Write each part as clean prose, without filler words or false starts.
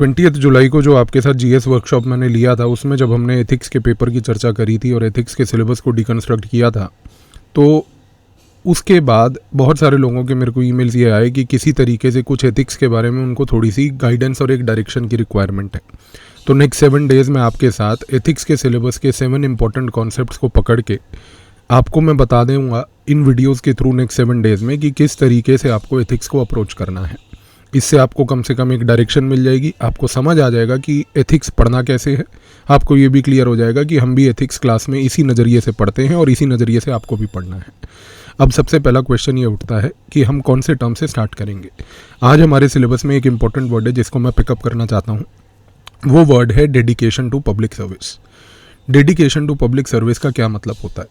20 जुलाई को जो आपके साथ जीएस वर्कशॉप मैंने लिया था, उसमें जब हमने एथिक्स के पेपर की चर्चा करी थी और एथिक्स के सिलेबस को डिकन्स्ट्रक्ट किया था, तो उसके बाद बहुत सारे लोगों के मेरे को ईमेल्स ये आए कि किसी तरीके से कुछ एथिक्स के बारे में उनको थोड़ी सी गाइडेंस और एक डायरेक्शन की रिक्वायरमेंट है। तो नेक्स्ट 7 डेज़ में आपके साथ एथिक्स के सिलेबस के 7 इंपॉर्टेंट कॉन्सेप्ट्स को पकड़ के आपको मैं बता दूँगा इन वीडियोज़ के थ्रू नेक्स्ट 7 डेज़ में कि किस तरीके से आपको एथिक्स को अप्रोच करना है। इससे आपको कम से कम एक डायरेक्शन मिल जाएगी, आपको समझ आ जाएगा कि एथिक्स पढ़ना कैसे है। आपको ये भी क्लियर हो जाएगा कि हम भी एथिक्स क्लास में इसी नज़रिए से पढ़ते हैं और इसी नज़रिए से आपको भी पढ़ना है। अब सबसे पहला क्वेश्चन ये उठता है कि हम कौन से टर्म से स्टार्ट करेंगे। आज हमारे सिलेबस में एक इंपॉर्टेंट वर्ड है जिसको मैं पिकअप करना चाहता हूँ। वो वर्ड है dedication to public service. Dedication to public service का क्या मतलब होता है?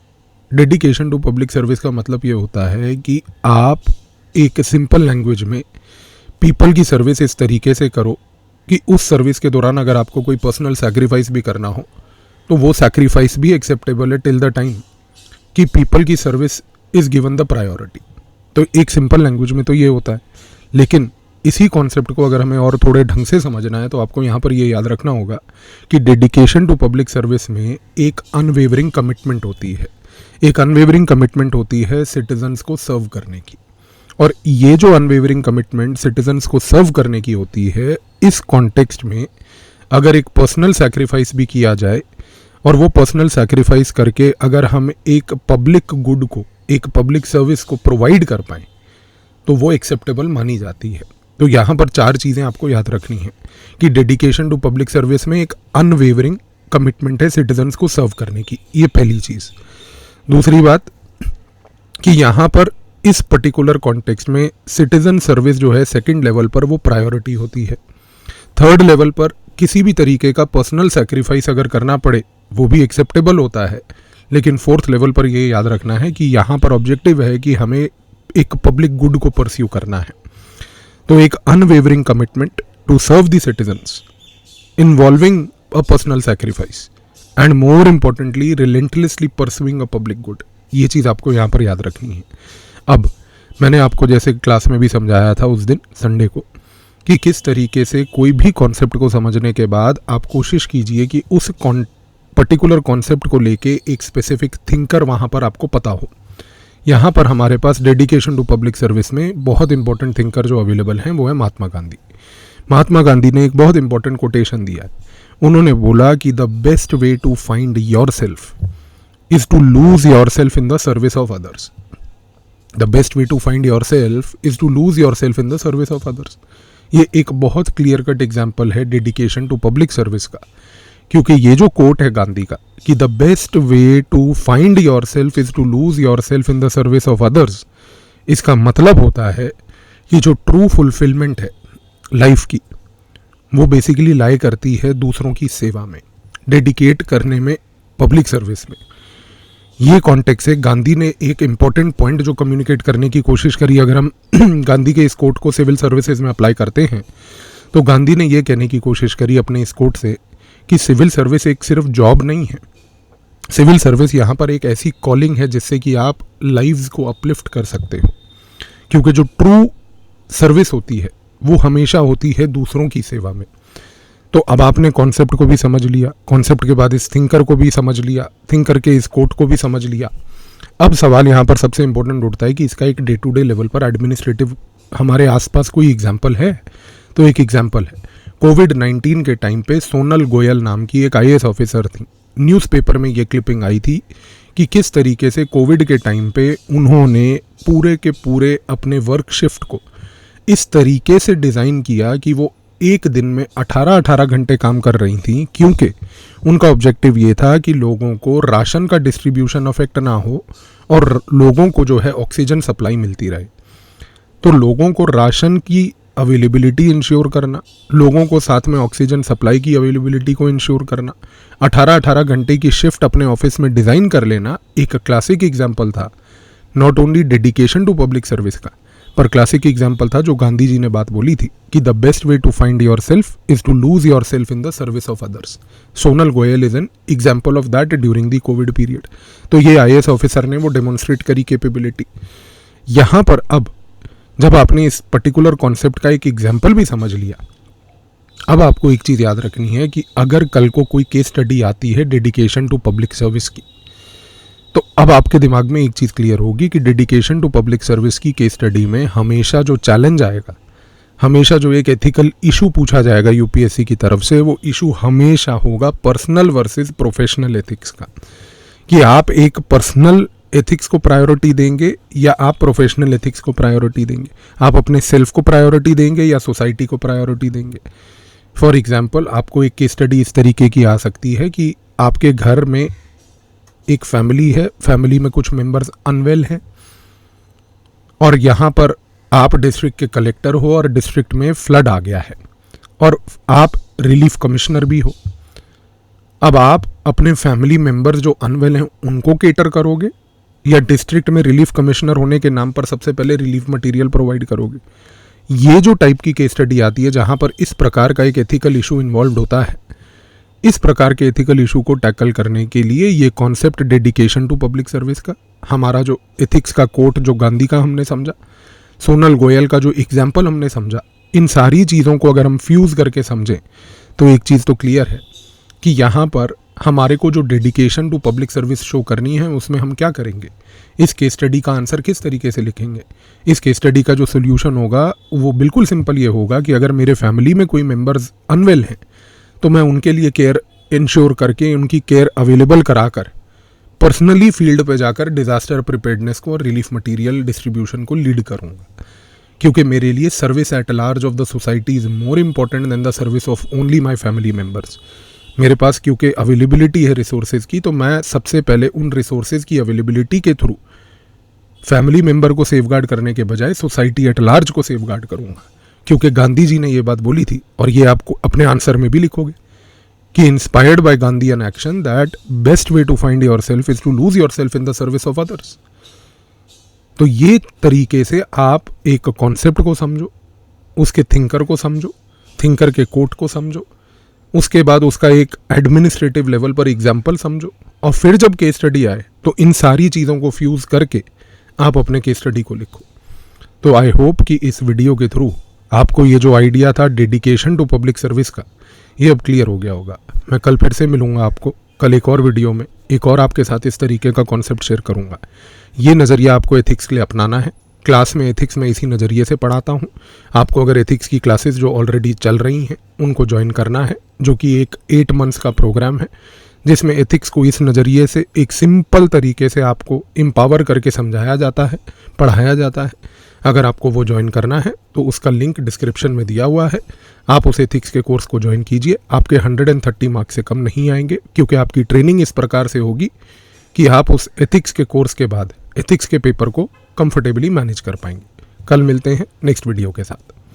डेडिकेशन टू पब्लिक सर्विस का मतलब ये होता है कि आप एक सिंपल लैंग्वेज में पीपल की सर्विस इस तरीके से करो कि उस सर्विस के दौरान अगर आपको कोई पर्सनल सैक्रिफाइस भी करना हो तो वो सैक्रिफाइस भी एक्सेप्टेबल है टिल द टाइम कि पीपल की service is given the priority. तो एक सिंपल लैंग्वेज में तो ये होता है, लेकिन इसी कॉन्सेप्ट को अगर हमें और थोड़े ढंग से समझना है तो आपको यहाँ पर ये याद रखना होगा कि डेडिकेशन टू पब्लिक सर्विस में एक अनवेवरिंग कमिटमेंट होती है। एक अनवेवरिंग कमिटमेंट होती है सिटीजन्स को सर्व करने की, और ये जो अनवेवरिंग कमिटमेंट सिटीजन्स को सर्व करने की होती है, इस कॉन्टेक्स्ट में अगर एक पर्सनल सैक्रिफाइस भी किया जाए और वो पर्सनल सैक्रिफाइस करके अगर हम एक पब्लिक गुड को, एक पब्लिक सर्विस को प्रोवाइड कर पाएँ तो वो एक्सेप्टेबल मानी जाती है। तो यहाँ पर 4 चीज़ें आपको याद रखनी है कि डेडिकेशन टू पब्लिक सर्विस में एक अनवेवरिंग कमिटमेंट है सिटीजन्स को सर्व करने की, ये पहली चीज़। दूसरी बात कि यहाँ पर इस पर्टिकुलर कॉन्टेक्स्ट में सिटीजन सर्विस जो है सेकंड लेवल पर वो प्रायोरिटी होती है। थर्ड लेवल पर किसी भी तरीके का पर्सनल सैक्रिफाइस अगर करना पड़े वो भी एक्सेप्टेबल होता है, लेकिन फोर्थ लेवल पर ये याद रखना है कि यहाँ पर ऑब्जेक्टिव है कि हमें एक पब्लिक गुड को परस्यू करना है। तो एक unwavering commitment to serve the citizens involving a personal sacrifice and more importantly relentlessly pursuing a public good, ये चीज़ आपको यहाँ पर याद रखनी है। अब मैंने आपको जैसे क्लास में भी समझाया था उस दिन संडे को कि किस तरीके से कोई भी कॉन्सेप्ट को समझने के बाद आप कोशिश कीजिए कि उस पर्टिकुलर कॉन्सेप्ट को लेके एक स्पेसिफिक थिंकर वहाँ पर आपको पता हो। यहाँ पर हमारे पास डेडिकेशन टू पब्लिक सर्विस में बहुत इंपॉर्टेंट थिंकर जो अवेलेबल हैं वो है महात्मा गांधी। महात्मा गांधी ने एक बहुत इंपॉर्टेंट कोटेशन दिया है। उन्होंने बोला कि the best way to find your self is to lose your self in the service of others. The best way to find your self is to lose your self in the service of others. ये एक बहुत clear cut example है dedication to public service का, क्योंकि ये जो quote है गांधी का कि the best way to find your self is to lose your self in the service of others, इसका मतलब होता है कि जो ट्रू फुलफिलमेंट है लाइफ की वो बेसिकली लाई करती है दूसरों की सेवा में, डेडिकेट करने में, पब्लिक सर्विस में। ये कॉन्टेक्स्ट से गांधी ने एक इम्पॉर्टेंट पॉइंट जो कम्युनिकेट करने की कोशिश करी। अगर हम गांधी के इस कोट को सिविल सर्विसेज में अप्लाई करते हैं तो गांधी ने ये कहने की कोशिश करी अपने इस कोट से कि सिविल सर्विस एक सिर्फ जॉब नहीं है। सिविल सर्विस यहाँ पर एक ऐसी कॉलिंग है जिससे कि आप लाइव्स को अपलिफ्ट कर सकते हो, क्योंकि जो ट्रू सर्विस होती है वो हमेशा होती है दूसरों की सेवा में। तो अब आपने कॉन्सेप्ट को भी समझ लिया, कॉन्सेप्ट के बाद इस थिंकर को भी समझ लिया, थिंकर के इस कोट को भी समझ लिया। अब सवाल यहाँ पर सबसे इंपॉर्टेंट उठता है कि इसका एक डे टू डे लेवल पर एडमिनिस्ट्रेटिव हमारे आसपास कोई एग्जाम्पल है? तो एक एग्जाम्पल है, कोविड-19 के टाइम पे सोनल गोयल नाम की एक IAS ऑफिसर थी। न्यूज़पेपर में ये क्लिपिंग आई थी कि किस तरीके से कोविड के टाइम पे उन्होंने पूरे के पूरे अपने वर्क शिफ्ट को इस तरीके से डिज़ाइन किया कि वो एक दिन में 18 घंटे काम कर रही थी, क्योंकि उनका ऑब्जेक्टिव ये था कि लोगों को राशन का डिस्ट्रीब्यूशन अफेक्ट ना हो और लोगों को जो है ऑक्सीजन सप्लाई मिलती रहे। तो लोगों को राशन की अवेलेबिलिटी इंश्योर करना, लोगों को साथ में ऑक्सीजन सप्लाई की अवेलेबिलिटी को इंश्योर करना, 18 घंटे की शिफ्ट अपने ऑफिस में डिज़ाइन कर लेना एक क्लासिक एग्जाम्पल था, not only dedication to public service का, पर क्लासिक एग्जाम्पल था जो गांधी जी ने बात बोली थी कि the best way to find your self is to lose your self in the service of others. Sonal Goyal is an example of that during the covid period. तो ये IAS ऑफिसर ने वो डेमोन्स्ट्रेट करी कैपेबिलिटी। यहाँ पर अब जब आपने इस पर्टिकुलर कॉन्सेप्ट का एक एग्जाम्पल भी समझ लिया अब आपको एक चीज़ याद रखनी है कि अगर कल को कोई केस स्टडी आती है डेडिकेशन टू पब्लिक सर्विस की, तो अब आपके दिमाग में एक चीज़ क्लियर होगी कि डेडिकेशन टू पब्लिक सर्विस की केस स्टडी में हमेशा जो चैलेंज आएगा, हमेशा जो एक एथिकल इशू पूछा जाएगा यूपीएससी की तरफ से, वो इशू हमेशा होगा पर्सनल वर्सेस प्रोफेशनल एथिक्स का, कि आप एक पर्सनल एथिक्स को प्रायोरिटी देंगे या आप प्रोफेशनल एथिक्स को प्रायोरिटी देंगे, आप अपने सेल्फ को प्रायोरिटी देंगे या सोसाइटी को प्रायोरिटी देंगे। फॉर एग्जाम्पल, आपको एक केस स्टडी इस तरीके की आ सकती है कि आपके घर में एक फैमिली है, फैमिली में कुछ मेंबर्स अनवेल हैं, और यहाँ पर आप डिस्ट्रिक्ट के कलेक्टर हो और डिस्ट्रिक्ट में फ्लड आ गया है और आप रिलीफ कमिश्नर भी हो। अब आप अपने फैमिली मेंबर्स जो अनवेल हैं उनको केटर करोगे या डिस्ट्रिक्ट में रिलीफ कमिश्नर होने के नाम पर सबसे पहले रिलीफ मटेरियल प्रोवाइड करोगे? ये जो टाइप की केस स्टडी आती है जहाँ पर इस प्रकार का एक एथिकल इशू इन्वॉल्व होता है, इस प्रकार के एथिकल इशू को टैकल करने के लिए ये concept dedication to public service का, हमारा जो एथिक्स का कोट जो गांधी का हमने समझा, सोनल गोयल का जो एग्जाम्पल हमने समझा, इन सारी चीज़ों को अगर हम फ्यूज़ करके समझें तो एक चीज़ तो क्लियर है कि यहाँ पर हमारे को जो dedication to public service show करनी है उसमें हम क्या करेंगे, इस केस स्टडी का आंसर किस तरीके से लिखेंगे। इस केस स्टडी का जो सोल्यूशन होगा वो बिल्कुल सिंपल ये होगा कि अगर मेरे फैमिली में कोई मेंबर्स अनवेल हैं तो मैं उनके लिए केयर इंश्योर करके, उनकी केयर अवेलेबल कराकर, पर्सनली फील्ड पे जाकर डिज़ास्टर प्रिपेयर्डनेस को और रिलीफ मटेरियल डिस्ट्रीब्यूशन को लीड करूँगा, क्योंकि मेरे लिए service at large of the society is more important than the service of only my family members. मेरे पास क्योंकि अवेलेबिलिटी है रिसोर्सेज की, तो मैं सबसे पहले उन रिसोर्सेज की अवेलेबिलिटी के थ्रू फैमिली मेम्बर को सेफगार्ड करने के बजाय सोसाइटी एट लार्ज को सेफगार्ड करूँगा, क्योंकि गांधी जी ने ये बात बोली थी और ये आपको अपने आंसर में भी लिखोगे कि inspired by Gandhi an action that best way to find your self is to lose your self in the service of others. तो ये तरीके से आप एक कॉन्सेप्ट को समझो, उसके थिंकर को समझो, थिंकर के कोट को समझो, उसके बाद उसका एक एडमिनिस्ट्रेटिव लेवल पर एग्जाम्पल समझो, और फिर जब केस स्टडी आए तो इन सारी चीज़ों को फ्यूज़ करके आप अपने केस स्टडी को लिखो। तो आई होप कि इस वीडियो के थ्रू आपको ये जो आइडिया था डेडिकेशन टू पब्लिक सर्विस का, ये अब क्लियर हो गया होगा। मैं कल फिर से मिलूँगा आपको, कल एक और वीडियो में एक और आपके साथ इस तरीके का कॉन्सेप्ट शेयर करूँगा। ये नज़रिया आपको एथिक्स के लिए अपनाना है। क्लास में एथिक्स में इसी नज़रिए से पढ़ाता हूँ। आपको अगर एथिक्स की क्लासेस जो ऑलरेडी चल रही हैं उनको ज्वाइन करना है, जो कि एक 8 मंथ्स का प्रोग्राम है, जिसमें एथिक्स को इस नज़रिए से एक सिंपल तरीके से आपको एम्पावर करके समझाया जाता है, पढ़ाया जाता है। अगर आपको वो ज्वाइन करना है तो उसका लिंक डिस्क्रिप्शन में दिया हुआ है। आप उस एथिक्स के कोर्स को ज्वाइन कीजिए। आपके 130 मार्क्स से कम नहीं आएंगे, क्योंकि आपकी ट्रेनिंग इस प्रकार से होगी कि आप उस एथिक्स के कोर्स के बाद एथिक्स के पेपर को कंफर्टेबली मैनेज कर पाएंगे। कल मिलते हैं नेक्स्ट वीडियो के साथ।